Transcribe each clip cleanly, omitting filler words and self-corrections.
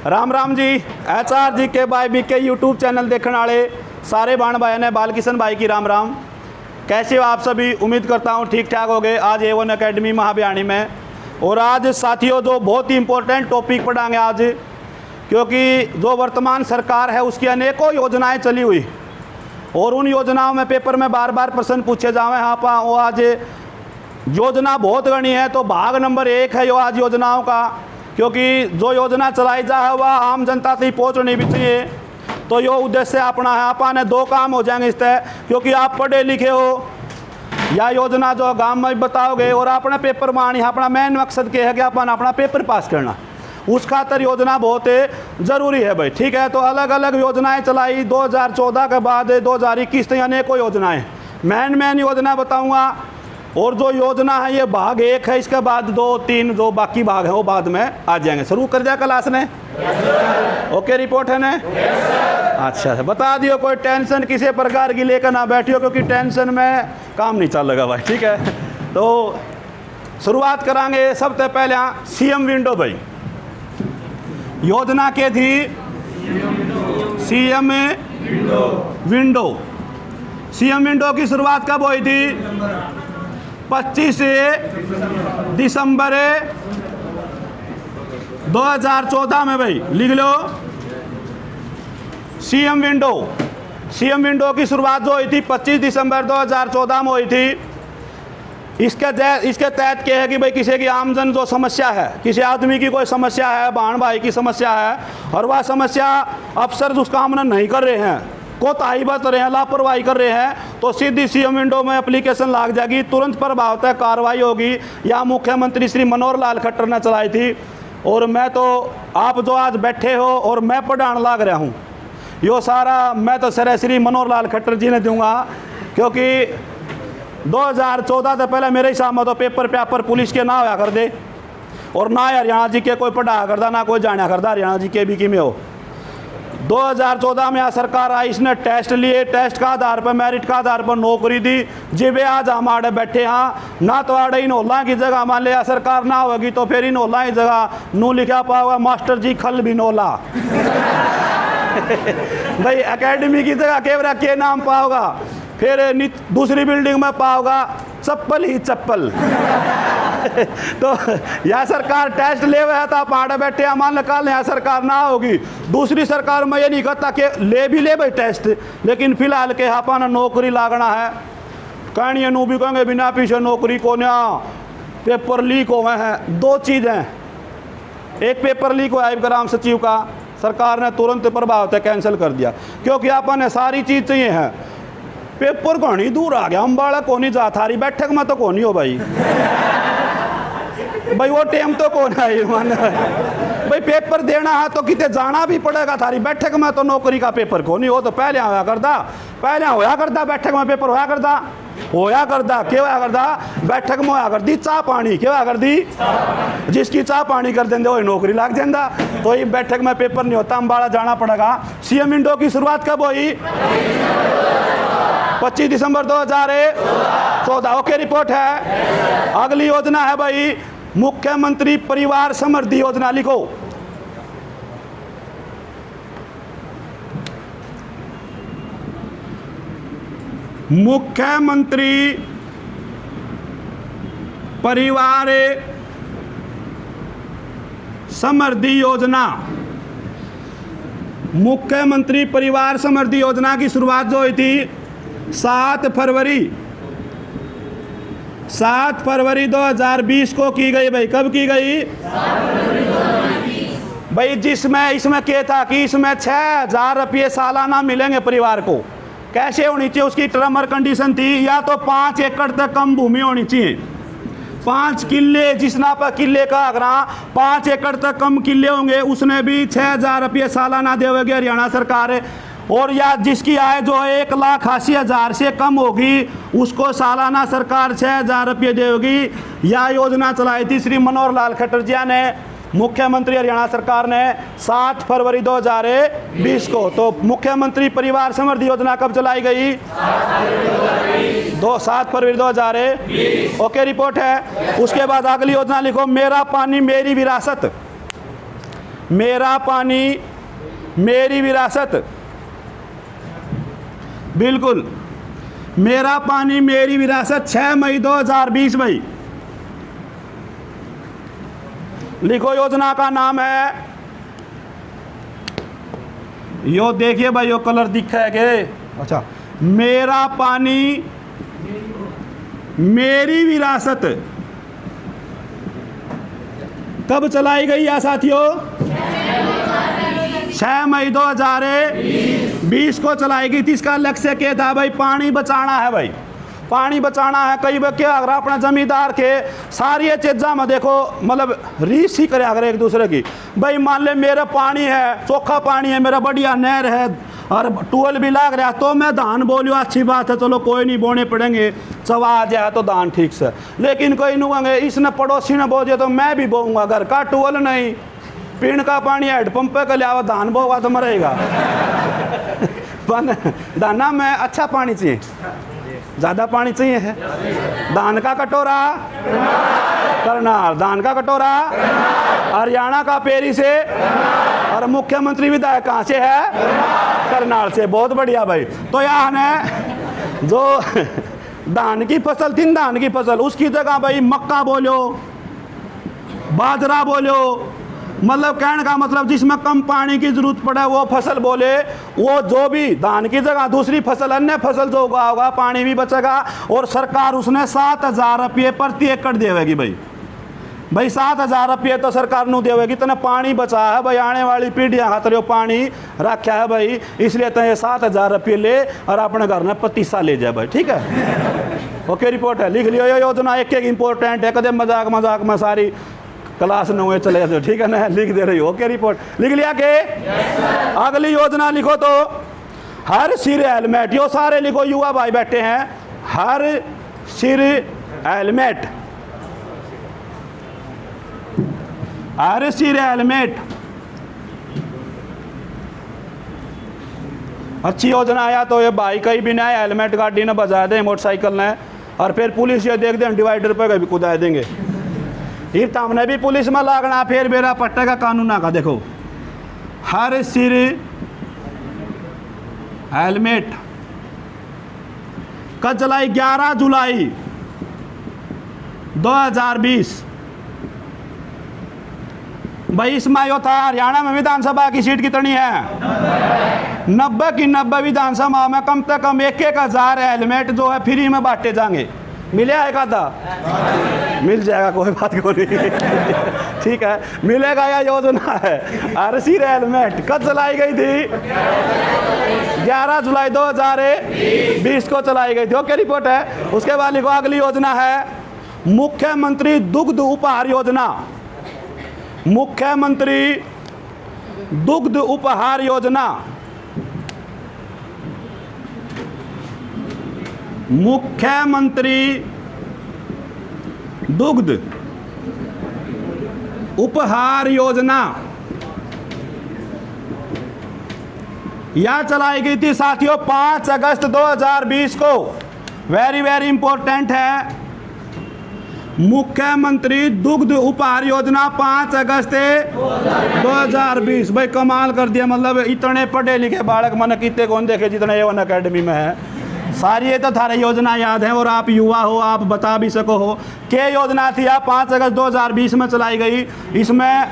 Ram Ram ji. HR जी के by B के YouTube channel देखने वाले सारे बाण भाई ने बालकिशन भाई की राम राम। कैसे हो आप सभी? उम्मीद करता हूँ ठीक ठाक हो गए। आज A1 अकेडमी महाभियानी में, और आज साथियों जो बहुत ही इम्पोर्टेंट टॉपिक पढ़ाएंगे आज, क्योंकि जो वर्तमान सरकार है उसकी अनेकों योजनाएं चली हुई, और उन योजनाओं में पेपर में बार बार प्रश्न पूछे जावे। हाँ पा वो आज योजना बहुत गणी है, तो भाग नंबर 1 है यो आज योजनाओं का, क्योंकि जो योजना चलाई जा है वह आम जनता तक पहुँचनी भी चाहिए। तो यो उद्देश्य अपना है। अपन 2 काम हो जाएंगे इससे, क्योंकि आप पढ़े लिखे हो, या योजना जो गांव में बताओगे और अपने पेपर में आनी। अपना मेन मकसद क्या है कि अपन अपना पेपर पास करना, उस खातर योजना बहुत ज़रूरी है भाई। ठीक है, तो अलग अलग योजनाएं चलाई 2014 के बाद 2021 तक अनेकों योजनाएं। मेन योजना बताऊंगा, और जो योजना है ये भाग 1 है। इसके बाद 2, 3 जो बाकी भाग है वो बाद में आ जाएंगे। शुरू कर दिया क्लास ने? ओके, रिपोर्ट है ना? अच्छा, बता दियो, कोई टेंशन किसी प्रकार की लेकर ना बैठियो, क्योंकि टेंशन में काम नहीं चलेगा भाई। ठीक है, तो शुरुआत करांगे। सबसे पहले CM विंडो भाई, योजना के थी CM विंडो। CM विंडो की शुरुआत कब हुई थी? 25 दिसंबर 2014 में भाई। लिख लो CM विंडो की शुरुआत जो हुई थी 25 दिसंबर 2014 में हुई थी। इसके तहत क्या है कि भाई किसी की आमजन जो समस्या है, किसी आदमी की कोई समस्या है, बहन भाई की समस्या है, और वह समस्या अफसर उसका आमना नहीं कर रहे हैं, कोताही बरत रहे हैं, लापरवाही कर रहे हैं, तो सीधी CM विंडो में एप्लीकेशन लाग जाएगी, तुरंत प्रभाव तक कार्रवाई होगी। या मुख्यमंत्री श्री मनोहर लाल खट्टर ने चलाई थी। और मैं तो आप जो आज बैठे हो और मैं पढ़ाने लाग रहा हूँ, यो सारा मैं तो सर श्री मनोहर लाल खट्टर जी ने दूंगा, क्योंकि 2014 से पहले मेरे हिसाब में तो पेपर पुलिस के ना होया कर दे, और ना हरियाणा जी के कोई पढ़ाया करता, ना कोई जाना करता हरियाणा जी के भी कि में हो। 2014 में यहाँ सरकार आई, इसने टेस्ट लिए, टेस्ट का आधार पर, मेरिट का आधार पर नौकरी दी। जिबे आज हम आड़े बैठे हाँ, ना तो आड़े इन होला की जगह मान लिया सरकार ना होगी, तो फिर इन होला की जगह नू लिखा पाओगा मास्टर जी खल भी नोला। भाई एकेडमी की जगह केवरा के नाम पाओगा, फिर दूसरी बिल्डिंग में पाओगा चप्पल ही चप्पल। तो यह सरकार टेस्ट ले हुआ था, पहाड़ बैठे अमान निकाल, यहाँ सरकार ना होगी। दूसरी सरकार में ये नहीं कहता कि ले भी ले भाई टेस्ट, लेकिन फिलहाल के हापाना नौकरी लागना है। कहनी नू भी कहेंगे बिना पीछे नौकरी को ना, पेपर लीक हुए हैं। 2 चीज़ें, एक पेपर लीक हुआ है ग्राम सचिव का, सरकार ने तुरंत प्रभाव से कैंसिल कर दिया, क्योंकि अपन सारी चीज़ चाहिए है। पेपर कहीं दूर आ गया, अम्बाड़ा को नहीं जा, थारी बैठक में तो को नहीं हो भाई। भाई वो टाइम तो कौन है मान भाई, पेपर देना है तो कितने जाना भी पड़ेगा, थारी बैठक में तो नौकरी का पेपर को नहीं हो। तो पहले होया करता बैठक में पेपर होया करता क्या होया करता, बैठक में होया करती चाह पानी, क्या होया करती, जिसकी चाह पानी कर देंगे वही नौकरी लाग जाता। तो ये बैठक में पेपर नहीं होता, अम्बाड़ा जाना पड़ेगा। CM विंडो की शुरुआत कब हुई? 25 दिसंबर 2014। ओके, रिपोर्ट है। अगली योजना है भाई मुख्यमंत्री परिवार समृद्धि योजना। लिखो मुख्यमंत्री परिवार समृद्धि योजना। मुख्यमंत्री परिवार समृद्धि योजना की शुरुआत जो हुई थी 7 फरवरी 2020 को की गई भाई। कब की गई? 7 फरवरी 2020। भाई इसमें क्या था कि इसमें 6,000 रुपये सालाना मिलेंगे परिवार को। कैसे होनी चाहिए उसकी टर्म और कंडीशन थी, या तो 5 एकड़ तक कम भूमि होनी चाहिए, 5 किले, जिसना पर किले का अगर 5 एकड़ तक कम किले होंगे उसने भी 6,000 रुपये सालाना देगी हरियाणा सरकार। और या जिसकी आय जो है 1,80,000 से कम होगी उसको सालाना सरकार 6,000 रुपये देगी। यह योजना चलाई थी श्री मनोहर लाल खट्टर जी ने, मुख्यमंत्री हरियाणा सरकार ने 7 फरवरी 2020 को। तो मुख्यमंत्री परिवार समृद्धि योजना कब चलाई गई? 7 फरवरी 2020। ओके, रिपोर्ट है। उसके बाद अगली योजना लिखो, मेरा पानी मेरी विरासत। मेरा पानी मेरी विरासत, बिल्कुल, मेरा पानी मेरी विरासत, 6 मई 2020 भाई। लिखो, योजना का नाम है, यो देखिए भाई, यो कलर दिखा है के, अच्छा, मेरा पानी मेरी विरासत। कब चलाई गई है साथियों? 6 मई 2020 को चलाई गई थी। इसका लक्ष्य क्या था भाई? पानी बचाना है भाई, पानी बचाना है। कई बार क्या अगर अपना जमींदार के सारी चीज़ा में देखो, मतलब रीस ही करे अगर एक दूसरे की। भाई मान ले मेरा पानी है, चोखा पानी है, मेरा बढ़िया नहर है और टूल भी लाग रहा, तो मैं धान बोलियो अच्छी बात है, चलो कोई नहीं, बोने पड़ेंगे, चवा आ जाए तो धान ठीक से। लेकिन कोई नहीं, इसने पड़ोसी ने बो दिया तो मैं भी बोऊंगा। घर का टूल नहीं, पीण का पानी हेडपम्प पे के लिया, धान बोगा तो मरेगा। दाना में अच्छा पानी चाहिए, ज़्यादा पानी चाहिए है। धान का कटोरा करनाल, धान का कटोरा हरियाणा का पेरी से, और मुख्यमंत्री विधायक कहाँ से है? करनाल से। बहुत बढ़िया भाई। तो यहाँ ने जो धान की फसल थी, धान की फसल, उसकी जगह भाई मक्का बोलो, बाजरा बोलो, मतलब कहने का मतलब जिसमें कम पानी की जरूरत पड़े वो फसल बोले। वो जो भी धान की जगह दूसरी फसल, अन्य फसल जो उगा होगा, पानी भी बचेगा। और सरकार उसने 7,000 रुपये प्रति एकड़ देवेगी भाई। भाई 7,000 रुपये तो सरकार नू देवेगी, इतना पानी बचा है भाई, आने वाली पीढ़ियाँ खातर यो पानी रखा है भाई, इसलिए तो ये 7,000 रुपये ले और अपने घर में पतीसा ले जाए भाई, ठीक है। ओके, रिपोर्ट है, लिख लियो। ये योजना एक एक इम्पोर्टेंट है, कदम मजाक मजाक में सारी क्लास 9 चले जाते हो, ठीक है ना, लिख दे रही हो। ओके, रिपोर्ट लिख लिया के? अगली योजना लिखो तो हर सिर हेलमेट। यो सारे लिखो, युवा भाई बैठे हैं, हर सिर हेलमेट, हर सिर हेलमेट। अच्छी योजना आया तो ये भाई कहीं भी ना हेलमेट गाड़ी ने बजा दें, मोटरसाइकिल ने, और फिर पुलिस ये देख दें डिवाइडर पे कभी कुदा देंगे। फिर हमने भी पुलिस में लागना, फिर मेरा पट्टे का कानून आगा। देखो, हर सिर हेलमेट कब चलाई? 11 जुलाई 2020। भाई इसमें यो था, हरियाणा में विधानसभा की सीट कितनी है? 90 की 90 विधानसभा में कम से कम 1,000 हेलमेट जो है फ्री में बांटे जाएंगे। मिले आएगा था? मिल जाएगा, कोई बात को नहीं। ठीक है, मिलेगा। यह योजना है हर सिर हेलमेट। कब चलाई गई थी? 11 जुलाई 2020 को चलाई गई थी। ओके, रिपोर्ट है। उसके बाद लिखो, अगली योजना है मुख्यमंत्री दुग्ध उपहार योजना। मुख्यमंत्री दुग्ध उपहार योजना, मुख्यमंत्री दुग्ध उपहार योजना यह चलाई गई थी साथियों 5 अगस्त 2020 को। वेरी वेरी इंपॉर्टेंट है। मुख्यमंत्री दुग्ध उपहार योजना 5 अगस्त 2020। भाई कमाल कर दिया, मतलब इतने पढ़े लिखे बालक मन कितने कौन देखे जितने A1 अकेडमी में है। सारी ये तो थारे योजना याद है, और आप युवा हो, आप बता भी सको हो क्या योजना थी। आप 5 अगस्त 2020 में चलाई गई। इसमें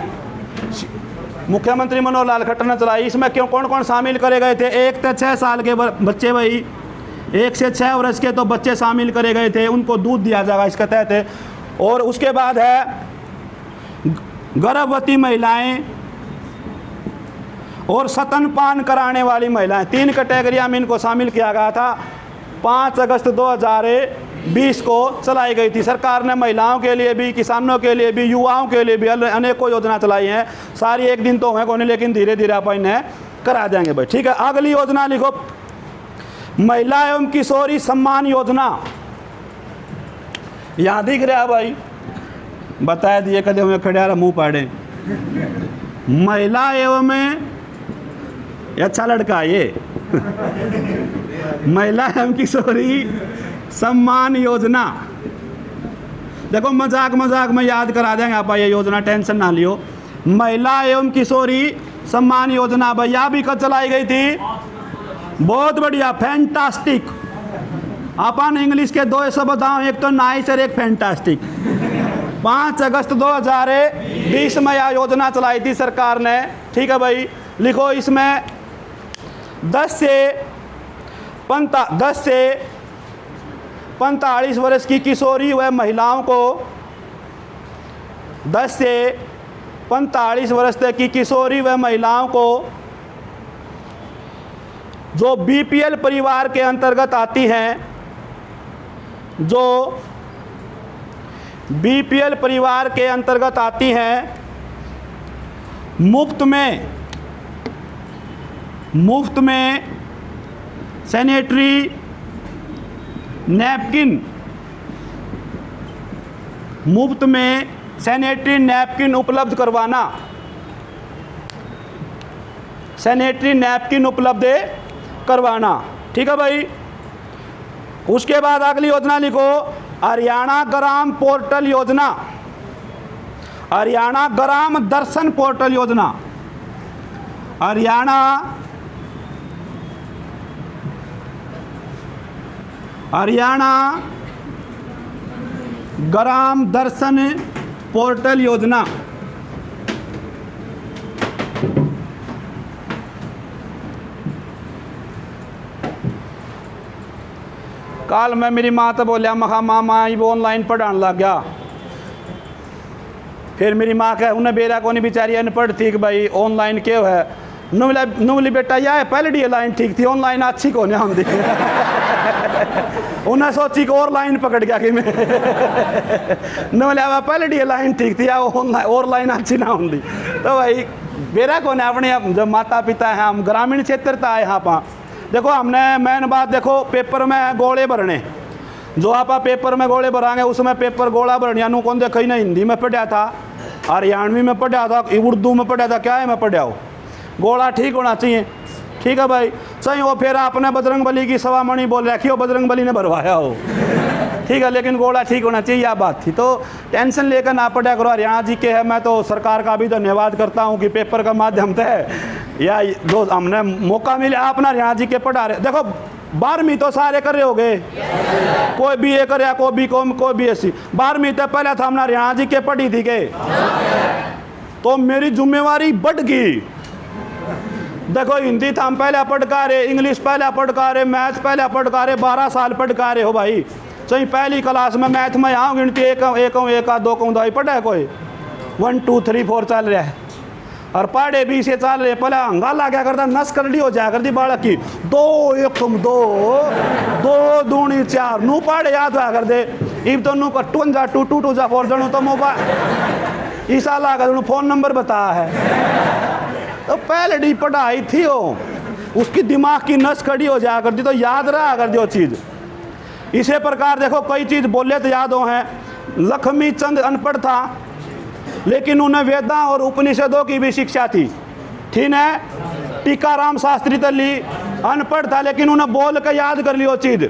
मुख्यमंत्री मनोहर लाल खट्टर ने चलाई। इसमें क्यों कौन कौन शामिल करे गए थे? 1 से 6 साल के बच्चे, भाई 1 से 6 वर्ष के तो बच्चे शामिल करे गए थे, उनको दूध दिया जाएगा इसके तहत। और उसके बाद है गर्भवती महिलाएं और स्तनपान कराने वाली महिलाएं। 3 कैटेगरिया में इनको शामिल किया गया था। 5 अगस्त 2020 को चलाई गई थी। सरकार ने महिलाओं के लिए भी, किसानों के लिए भी, युवाओं के लिए भी अनेकों योजना चलाई हैं। सारी एक दिन तो है कौन, लेकिन धीरे धीरे आप इन्हें करा देंगे भाई, ठीक है। अगली योजना लिखो, महिला एवं किशोरी सम्मान योजना। यहाँ दिख रहा है भाई, बता दिए कदे हमें खड़े मुँह पाड़े। महिला एवं अच्छा लड़का ये महिला एवं किशोरी सम्मान योजना। देखो मजाक मजाक में याद करा देंगे आप, ये योजना टेंशन ना लियो। महिला एवं किशोरी सम्मान योजना भैया भी कब चलाई गई थी? बहुत बढ़िया, फैंटास्टिक। अपन इंग्लिश के दो शब्द बताओ, एक तो नाइस और एक फैंटास्टिक। 5 अगस्त 2020 में यह योजना चलाई थी सरकार ने। ठीक है भाई, लिखो इसमें 10 से 45 वर्ष की किशोरी व महिलाओं को 10 से 45 वर्ष तक की किशोरी व महिलाओं को जो बीपीएल परिवार के अंतर्गत आती हैं, जो बीपीएल परिवार के अंतर्गत आती हैं, मुफ्त में सैनिटरी नैपकिन, मुफ्त में सैनिटरी नैपकिन उपलब्ध करवाना, सैनिटरी नैपकिन उपलब्ध करवाना। ठीक है भाई। उसके बाद अगली योजना लिखो, हरियाणा ग्राम पोर्टल योजना, हरियाणा ग्राम दर्शन पोर्टल योजना, हरियाणा ग्राम दर्शन पोर्टल योजना। कल मैं मेरी माँ तो बोलिया, मखा मामा वो ऑनलाइन पढ़ाने लग गया। फिर मेरी माँ कहे उन्हें बेरा को नहीं बेचारी अनपढ़ थी कि भाई ऑनलाइन क्यों है। नुमली बेटा यह पहले डी लाइन ठीक थी, ऑनलाइन अच्छी को नहीं आती। उन्हें सोची कि और लाइन पकड़ गया कि मैं नुमलिया पहले डी लाइन ठीक थी, और लाइन अच्छी ना होती। तो भाई बेरा को नहीं, अपने जो माता पिता हैं, हम ग्रामीण क्षेत्र था यहाँ पर। देखो हमने मेन बात देखो, पेपर में गोले भरने, जो आप पेपर में गोले भराएंगे उसमें पेपर गोला भरनिया नू कौन देखा ही ना। हिंदी में पढ़ा था, हरियाणवी में पढ़ा था, उर्दू में पढ़ा था, क्या है मैं पढ़ा हो। गोला ठीक होना चाहिए। ठीक है भाई, सही हो। फिर आपने बजरंग बली की सवामणि बोल रखी हो, बजरंग बली ने भरवाया हो। ठीक है, लेकिन गोला ठीक होना चाहिए, यह बात थी। तो टेंशन लेकर ना पड़ा करो। हरियाणा जी के है, मैं तो सरकार का भी धन्यवाद करता हूँ कि पेपर का माध्यम से या जो हमने मौका मिला अपना हरियाणा जी के पढ़ा रहे। देखो 12वीं तो सारे कर रहे हो गए, कोई BA करे, कोई BCom, कोई BSc। 12वीं तो पहले था हमने हरियाणा जी के पढ़ी थी के, तो मेरी जिम्मेवारी बढ़ गई। देखो हिंदी था हम पहले पढ़का रहे, इंग्लिश पहले पढ़का रहे, मैथ पहले पढ़का रहे, 12 साल पढ़का रहे हो भाई। सही पहली क्लास में मैथ में यहाँ गिनती 1 2 दवाई पढ़ा कोई 1 2 3 4 चल रहा है, और पढ़े भी से चल रहे। पहले हंगाला क्या करता, नस करड़ी हो जाया करती बालक की, 2 1 2 2 दूनी 4 नू पढ़े याद हुआ कर दे। इब तो नू 2 जा 2 2 जा 4 जनू तो मोबाइल ईसा ला कर फोन नंबर बता है। तो पहले डी पढ़ाई थी वो, उसकी दिमाग की नस खड़ी हो जाया करती, तो याद रहा करती वो चीज़। इसी प्रकार देखो कई चीज़ बोले तो याद हो हैं। लक्ष्मी चंद अनपढ़ था, लेकिन उन्हें वेदा और उपनिषदों की भी शिक्षा थी। ठीक है। टीकाराम शास्त्री तली अनपढ़ था, लेकिन उन्हें बोल कर याद कर ली वो चीज़।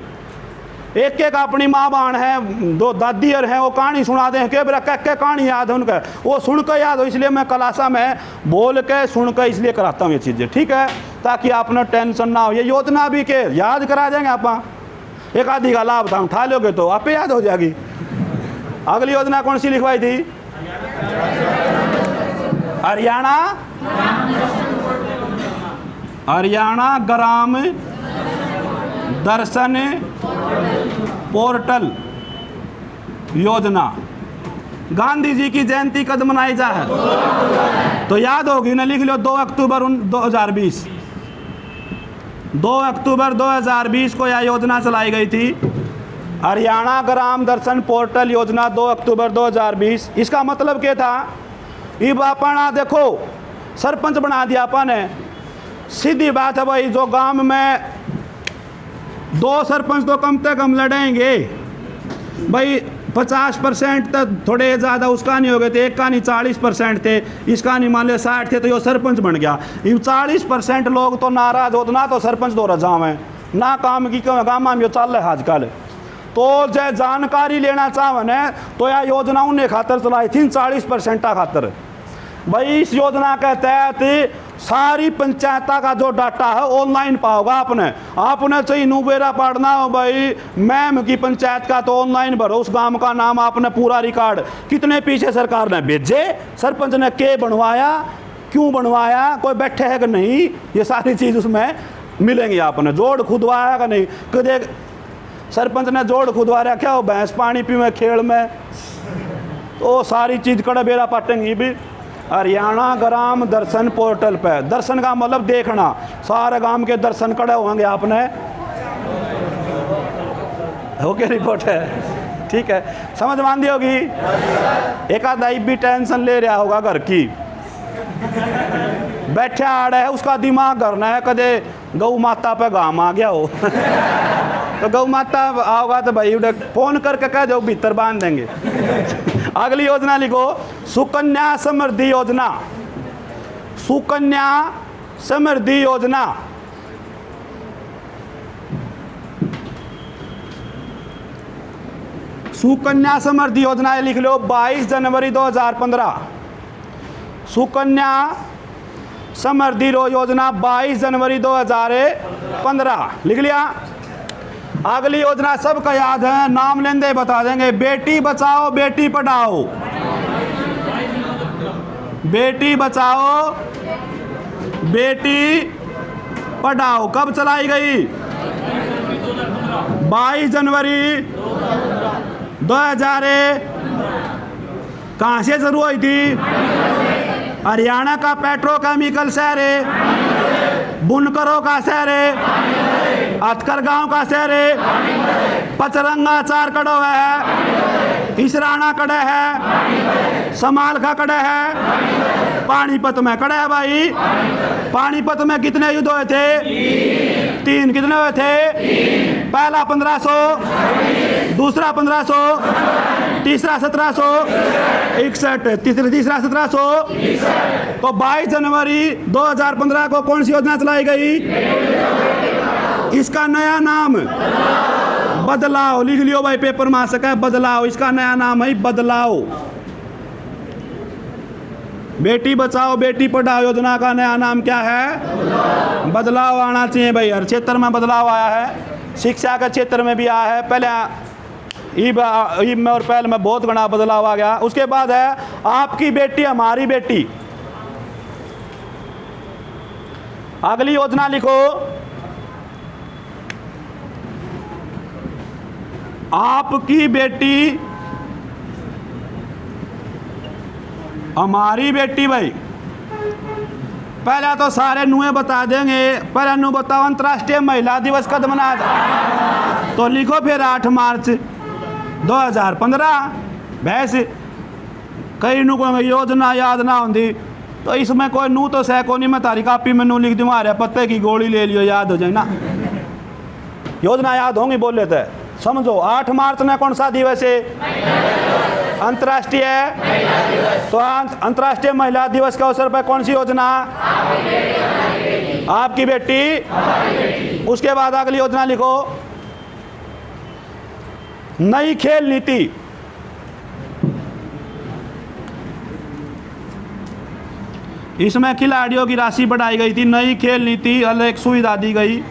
एक एक अपनी माँ बहन है, 2 दादी और हैं, वो कहानी सुनाते हैं, क्या क्या कहानी याद है उनका, वो सुन कर याद हो। इसलिए मैं क्लासा में बोल के सुन कर इसलिए कराता हूँ ये चीज़ें। ठीक है, ताकि आपने टेंशन ना हो। ये योजना भी के याद करा देंगे आप, एक आधी का लाभ था उठा लोगे तो आप याद हो जाएगी। अगली योजना कौन सी लिखवाई थी? हरियाणा ग्राम दर्शन पोर्टल योजना। गांधी जी की जयंती कब मनाई जा है? तो याद होगी ना, लिख लो 2 अक्टूबर 2020। 2 अक्टूबर 2020 को यह योजना चलाई गई थी, हरियाणा ग्राम दर्शन पोर्टल योजना 2 अक्टूबर 2020। इसका मतलब क्या था? अब अपना देखो सरपंच बना दिया अपन ने, सीधी बात है भाई। जो गांव में 2 सरपंच तो कम से कम लड़ेंगे भाई। 50% तक थोड़े ज़्यादा उसका नहीं हो गए थे, एक का नहीं 40% थे, इसका नहीं मान लिया 60 थे, तो ये सरपंच बन गया। ये 40% लोग तो नाराज होते ना, तो सरपंच दो रजाम है ना काम की क्यों काम हम ये चल रहा है आजकल। तो जो जानकारी लेना चाहन है तो यह योजना उन्हें खातर चलाई थी 40% खातर। भाई इस योजना के तहत सारी पंचायत का जो डाटा है ऑनलाइन पाओगे आपने चाहिए नुबेरा पढ़ना हो भाई मैम की पंचायत का तो ऑनलाइन भरो, उस गांव का नाम आपने पूरा रिकॉर्ड, कितने पीछे सरकार ने भेजे, सरपंच ने के बनवाया, क्यों बनवाया, कोई बैठे है कि नहीं, ये सारी चीज़ उसमें मिलेंगी। आपने जोड़ खुदवाया कि नहीं, कदे सरपंच ने जोड़ खुदवा रहा क्या हो, भैंस पानी पीवे खेल में, तो सारी चीज़ कड़े बेरा पाटेंगी भी। हरियाणा ग्राम दर्शन पोर्टल पे, दर्शन का मतलब देखना, सारे गांव के दर्शन कड़े होंगे आपने, ओके रिपोर्ट है, ठीक है, समझ मान दी होगी। एक आधा भी टेंशन ले रहा होगा घर की, बैठे आ रहा है, उसका दिमाग करना है कदे गौ माता पे गाम आ गया हो तो गौ माता आओगा तो भाई फोन करके कह दो भीतर बांध देंगे। अगली योजना लिखो, सुकन्या समृद्धि योजना, सुकन्या समृद्धि योजना। सुकन्या समृद्धि योजना लिख लो 22 जनवरी 2015, सुकन्या समृद्धि योजना 22 जनवरी 2015 लिख लिया। अगली योजना सबका याद है, नाम लेंदे बता देंगे, बेटी बचाओ बेटी पढ़ाओ, बेटी बचाओ बेटी पढ़ाओ कब चलाई गई, 22 जनवरी 2000। कहाँ से शुरू हुई थी, हरियाणा का पेट्रोकेमिकल शहर है, बुनकरों का शहर है, अतकर गांव का शहर है, पचरंगा चार कड़ो है, इसराना कड़े है, समाल का कड़े है, पानीपत में कड़े है भाई। पानीपत में कितने युद्ध हुए थे, 3 कितने हुए थे, पहला 1500, दूसरा 1500, तीसरा 1761, तीसरा 1700। तो 22 जनवरी 2015 को कौन सी योजना चलाई गई, इसका नया नाम बदलाव, लिख लियो भाई पेपर में आ सका है, बदलाव, इसका नया नाम है बदलाव। बेटी बचाओ बेटी पढ़ाओ योजना का नया नाम क्या है, बदलाव आना चाहिए भाई, हर क्षेत्र में बदलाव आया है, शिक्षा के क्षेत्र में भी आया है, पहले ईब में और पहले में बहुत बड़ा बदलाव आ गया। उसके बाद है आपकी बेटी हमारी बेटी, अगली योजना लिखो, आपकी बेटी हमारी बेटी भाई। पहला तो सारे नुए बता देंगे, पहला नु बताओ अंतर्राष्ट्रीय महिला दिवस कब मनाया, तो लिखो फिर 8 मार्च 2015। भैंस कई नु को योजना याद ना होती तो इसमें कोई नू तो सह को नहीं, मैं तारी कापी में नू लिख दूँ, अरे पत्ते की गोली ले लियो याद हो जाए ना, योजना याद होंगी बोल लेते हैं। समझो 8 मार्च में कौन सा दिवस है, अंतर्राष्ट्रीय, तो अंतर्राष्ट्रीय महिला दिवस के अवसर पर कौन सी योजना, आपकी बेटी। उसके बाद अगली योजना लिखो, नई खेल नीति, इसमें खिलाड़ियों की राशि बढ़ाई गई थी, नई खेल नीति, अलग सुविधा दी गई।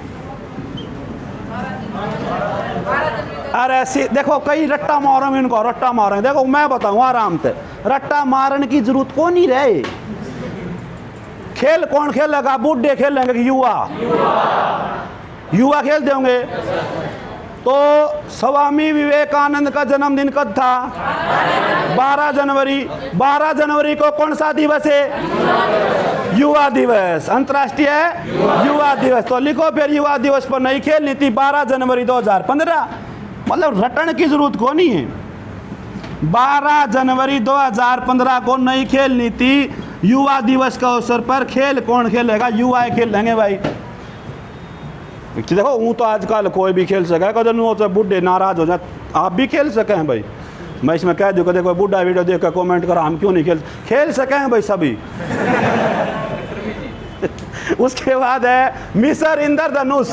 अरे देखो कई रट्टा मारो, इनको रट्टा मारे, देखो मैं बताऊं आराम से, रट्टा मारने की जरूरत को नहीं रहे। खेल कौन खेलेगा, बूढ़े खेलेंगे कि युवा, युवा खेल देंगे। तो स्वामी विवेकानंद का जन्मदिन कब था, 12 जनवरी। 12 जनवरी को कौन सा दिवस है, युवा दिवस, अंतर्राष्ट्रीय युवा दिवस। तो लिखो फिर युवा दिवस पर नई खेल नीति 12 जनवरी 2015, मतलब रटने की जरूरत को नहीं है। 12 जनवरी 2015 को नई खेल नीति, युवा दिवस के अवसर पर खेल कौन खेलेगा, युवा खेल लेंगे भाई। देखो वो तो आजकल कोई भी खेल सके, कदम बूढ़े नाराज हो जाए, आप भी खेल सके हैं भाई। मैं इसमें कह दूँ कदे कोई बूढ़ा वीडियो देख कर कमेंट करा हम क्यों नहीं खेल सके हैं भाई सभी। उसके बाद है मिशन इंद्रधनुष,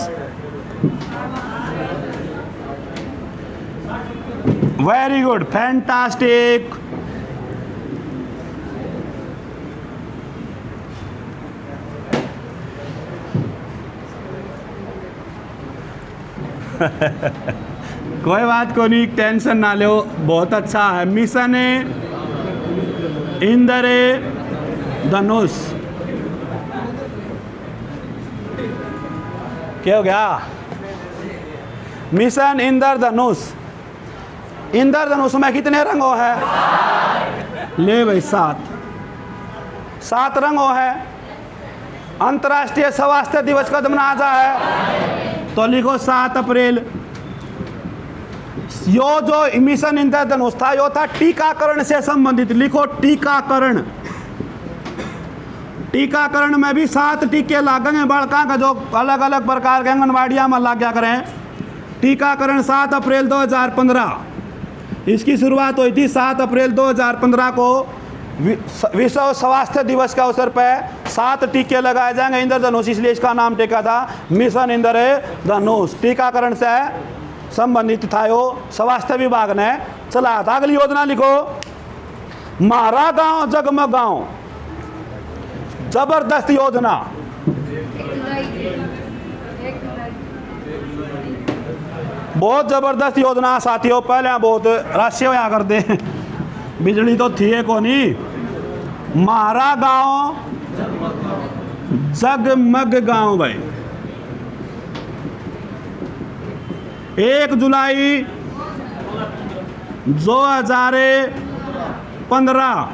वेरी गुड, फैंटास्टिक। कोई बात को नहीं, टेंशन ना लो, बहुत अच्छा है। मिशन इंद्रधनुष क्या हो गया? मिशन इंद्रधनुष। इंद्रधनुष में कितने रंगों है? ले भाई 7 रंगों है। अंतर्राष्ट्रीय स्वास्थ्य दिवस कब मनाया है? तो लिखो 7 अप्रैल। यो जो मिशन इंद्रधनुष था यो था टीकाकरण से संबंधित। लिखो टीकाकरण। टीकाकरण में भी 7 टीके लागेंगे बड़का का, जो अलग अलग प्रकार के आंगनबाड़ियाँ में लग गया करें। टीकाकरण 7 अप्रैल 2015 इसकी शुरुआत हुई थी। 7 अप्रैल 2015 को विश्व स्वास्थ्य दिवस के अवसर पर 7 टीके लगाए जाएंगे इंद्रधनुष, इसलिए इसका नाम टीका था मिशन इंद्रधनुष। टीकाकरण से संबंधित था यो, स्वास्थ्य विभाग ने चलाया था। अगली योजना लिखो, मारा गांव जगमग गांव। जबरदस्त योजना। बहुत जबरदस्त योजना साथियों। पहले बहुत राशि होया करते, बिजली तो थी को नहीं। मारा गांव जगमग गांव भाई। 1 जुलाई 2015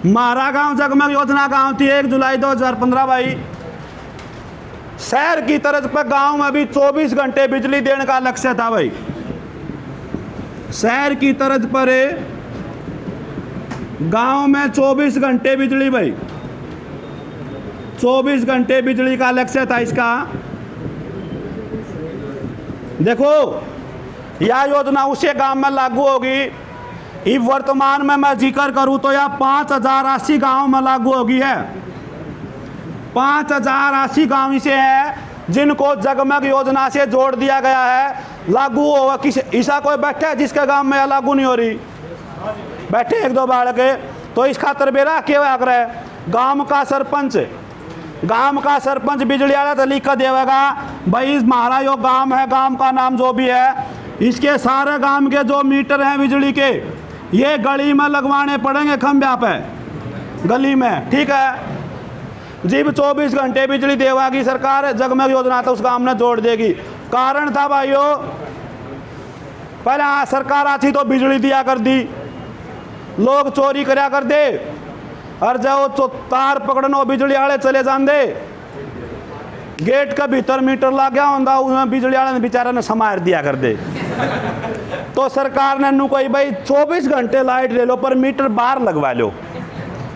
मारा गांव जगमग योजना गांव थी 1 जुलाई 2015 भाई। शहर की तर्ज पर गांव में भी 24 घंटे बिजली देने का लक्ष्य था भाई। शहर की तर्ज पर गांव में 24 घंटे बिजली भाई, 24 घंटे बिजली का लक्ष्य था इसका। देखो यह योजना उसी गांव में लागू होगी। इस वर्तमान में मैं जिक्र करूं तो यह 5080 गांव में लागू होगी है। 5080 गांव इसे है जिनको जगमग योजना से जोड़ दिया गया है। लागू होगा किस ऐसा कोई बैठा है जिसके गांव में लागू नहीं हो रही? बैठे 1-2 बाढ़ के। तो इस खातर बेरा क्या आग्रह, गांव का सरपंच बिजली वाला तो लिख कर देगा भाई हमारा यो गांव है, गांव का नाम जो भी है, इसके सारे गांव के जो मीटर हैं बिजली के ये गली में लगवाने पड़ेंगे, खंभ्या पे गली में, ठीक है। जब 24 घंटे बिजली देवागी सरकार, जगमग योजना तो उस गांव में जोड़ देगी। कारण था भाइयों, पहले सरकार आती तो बिजली दिया कर दी, लोग चोरी करया कर दे, और जब तार पकड़नो बिजली वाले चले जाते, गेट के भीतर मीटर लग गया होंगे उसमें बिजली वाले ने बेचारा ने समार दिया कर दे। तो सरकार ने नू कोई भाई 24 घंटे लाइट ले लो पर मीटर बाहर लगवा लो।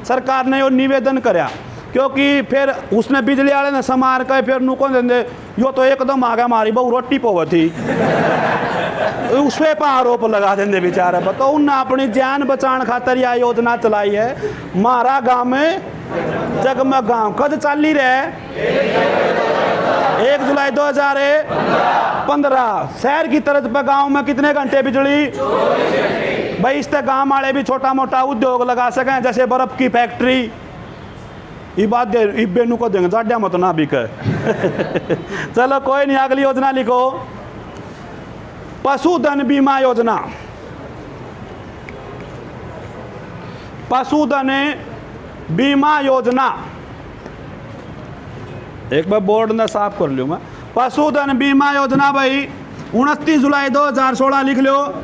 सरकार ने यो निवेदन कराया, क्योंकि फिर उसने बिजली वाले ने समार के फिर नू कौन देंगे, यो तो एकदम आ गया हमारी बहु रोटी पोव थी, उस पर आरोप लगा देंगे बेचारे। बताओ उनने अपनी जान बचाने खातर यह योजना चलाई है। मारा गांव में जगमग गांव कद चाली रहे 1 जुलाई 2015। शहर की तरफ पर गांव में कितने घंटे बिजली भाई? इससे गांव वाले भी छोटा मोटा उद्योग लगा सकें, जैसे बर्फ की फैक्ट्री। ये बात दे इब्बेनू को देंगे जाड्या मत ना बिके। चलो कोई नहीं, अगली योजना लिखो, पशुधन बीमा योजना। पशुधन बीमा योजना, एक बार बोर्ड ने साफ कर लूँ मैं। पशुधन बीमा योजना भाई 29 जुलाई 2016 लिख लो।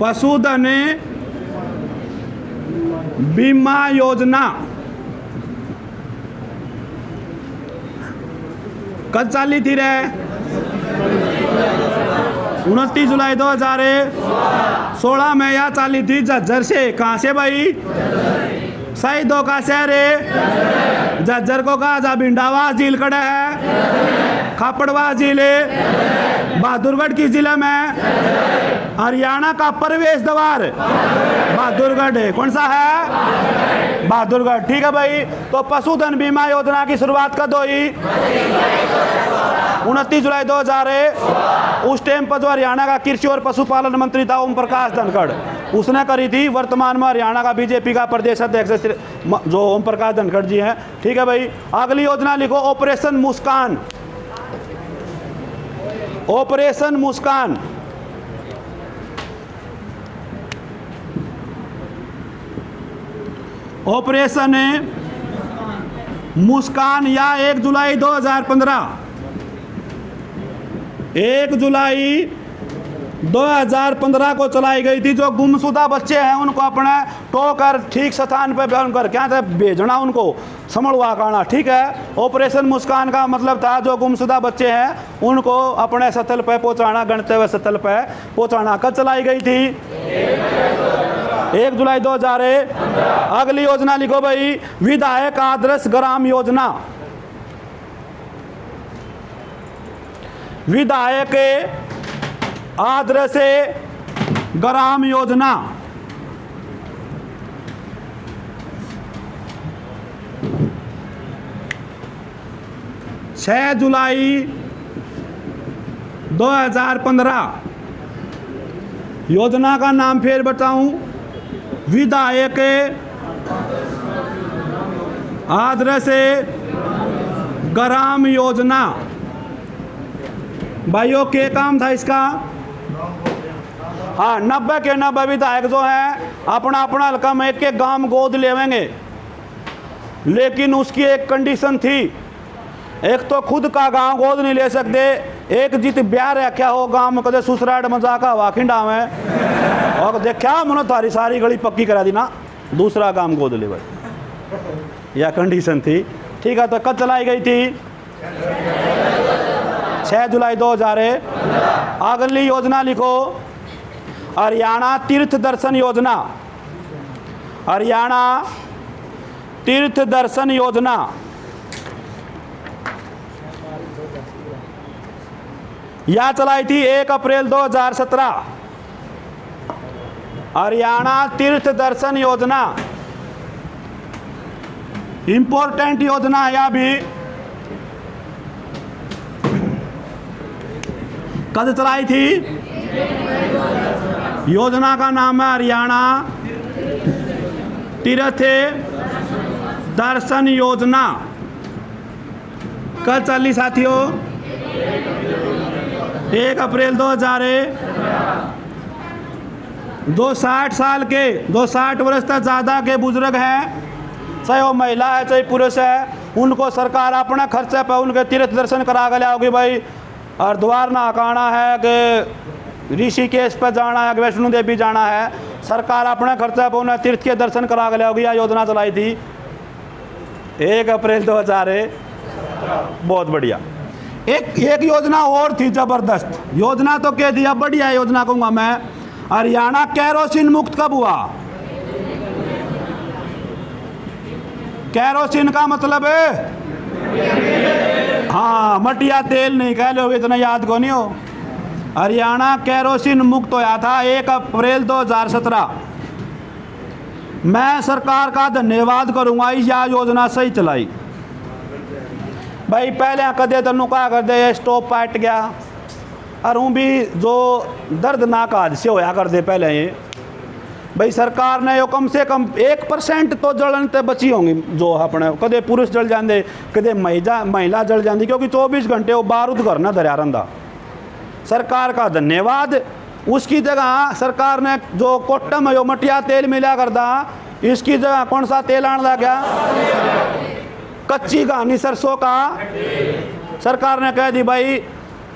पशुधन बीमा योजना कब चाली थी रे? 29 जुलाई 2016 में यह चाली थी झज्जर से। कहाँ से भाई? शहीदों का शहर है झज्जर को कहा जा। भिंडावा झील कड़े है, खापड़वा झील बहादुरगढ़ की जिले में। हरियाणा का प्रवेश द्वार बहादुरगढ़ है। कौन सा है? बहादुरगढ़, ठीक है भाई। तो पशुधन बीमा योजना की शुरुआत कब हुई? 29 जुलाई 2000। उस टाइम पर जो हरियाणा का कृषि और पशुपालन मंत्री था ओम प्रकाश धनखड़, उसने करी थी। वर्तमान में हरियाणा का बीजेपी का प्रदेश अध्यक्ष जो ओम प्रकाश धनखड़ जी हैं। ठीक है भाई, अगली योजना लिखो ऑपरेशन मुस्कान। ऑपरेशन मुस्कान, ऑपरेशन मुस्कान या 1 जुलाई 2015, 1 जुलाई 2015 को चलाई गई थी। जो गुमशुदा बच्चे हैं उनको अपने टोकर ठीक स्थान पर कर क्या था भेजना, उनको समझवा करना। ठीक है, ऑपरेशन मुस्कान का मतलब था जो गुमशुदा बच्चे हैं उनको अपने स्थल पर पहुंचाना, गंतव्य स्थल पर पहुंचाना। कब चलाई गई थी? 1 जुलाई 2015। अगली योजना लिखो भाई, विधायक आदर्श ग्राम योजना। विधायक आदर्श ग्राम योजना, छह जुलाई 2015। योजना का नाम फिर बताऊं, विधायक आदर्श ग्राम योजना। भाइयों के काम था इसका, हाँ 90 के 90 विधायक जो हैं अपना अपना हल्का में एक गांव गोद लेवेंगे, लेकिन उसकी एक कंडीशन थी। एक तो खुद का गांव गोद नहीं ले सकते, एक जित ब्याह रखा हो गांव में कदे सुसराट मजाका वाखिंडा में और देखा मनो थारी सारी गली पक्की करा दी ना, दूसरा गांव गोद ले भाई, यह कंडीशन थी। ठीक है, तो कब चलाई गई थी? 6 जुलाई 2000। अगली योजना लिखो, हरियाणा तीर्थ दर्शन योजना। हरियाणा तीर्थ दर्शन योजना, यह चलाई थी 1 अप्रैल 2017। हरियाणा तीर्थ दर्शन योजना इंपॉर्टेंट योजना है। यह भी कब चलाई थी? योजना का नाम है हरियाणा तीर्थ दर्शन योजना। कल चली साथियों? 1 अप्रैल 2000। जो 60 साल के, जो 60 वर्ष तक ज़्यादा के बुजुर्ग हैं, चाहे वो महिला है चाहे पुरुष है, उनको सरकार अपने खर्चे पर उनके तीर्थ दर्शन करा के लाओगी। भाई हरिद्वार नहाना है कि ऋषिकेश पर जाना है कि वैष्णो देवी जाना है, सरकार अपने खर्चे पर उन्हें तीर्थ के दर्शन करा के लाओगी। यह योजना चलाई थी 1 अप्रैल 2000। बहुत बढ़िया। एक योजना और थी जबरदस्त योजना, तो कह दिया बढ़िया योजना कहूँगा मैं। हरियाणा केरोसिन मुक्त कब हुआ? केरोसिन का मतलब है हाँ मटिया तेल नहीं कह लो, इतना याद को नहीं हो। हरियाणा केरोसिन मुक्त होया था 1 अप्रैल 2017। मैं सरकार का धन्यवाद करूंगा, यह योजना सही चलाई। भाई पहले कदे तनु क्या कर दे स्टॉप पाट गया, और हूँ भी जो दर्दनाक हादसे होया कर दे पहले ये। भाई सरकार ने यो कम से कम 1% तो जलन ते बची होंगी। जो अपने कदे पुरुष जल जाते, कदे महिला जल जाती, क्योंकि 24 घंटे वो बारूद घर ना धरिया रहा। सरकार का धन्यवाद। उसकी जगह सरकार ने जो कोट्टम है यो मटिया तेल मिला करता, इसकी जगह कौन सा तेल आने लग गया? कच्ची घानी सरसों का। सरकार ने कह दी भाई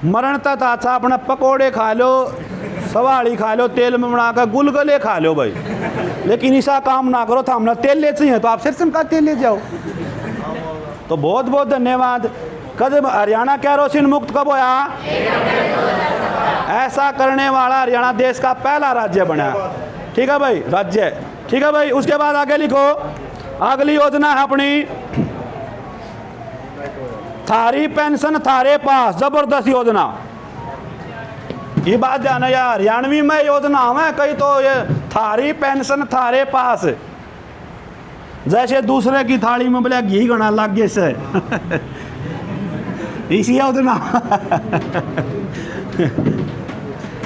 मरण तक अच्छा अपना पकोड़े खा लो, सवाड़ी खा लो, तेल में बनाकर गुलगुले खा लो भाई, लेकिन ऐसा काम ना करो। था हमने तेल ले चाहिए तो आप सिर्फ का तेल ले जाओ। तो बहुत बहुत धन्यवाद। कदम हरियाणा केरोसिन मुक्त कब होया? ऐसा करने वाला हरियाणा देश का पहला राज्य बना। ठीक है भाई, राज्य। ठीक है भाई, उसके बाद आगे लिखो। अगली योजना है अपनी थारी पेंशन थारे पास। जबरदस्त योजना। ये बात ध्यान है यार, हरियाणवी में योजना है कई तो ये थारी पेंशन थारे पास। जैसे दूसरे की थाली में बोले घी गना लग गए से इसी योजना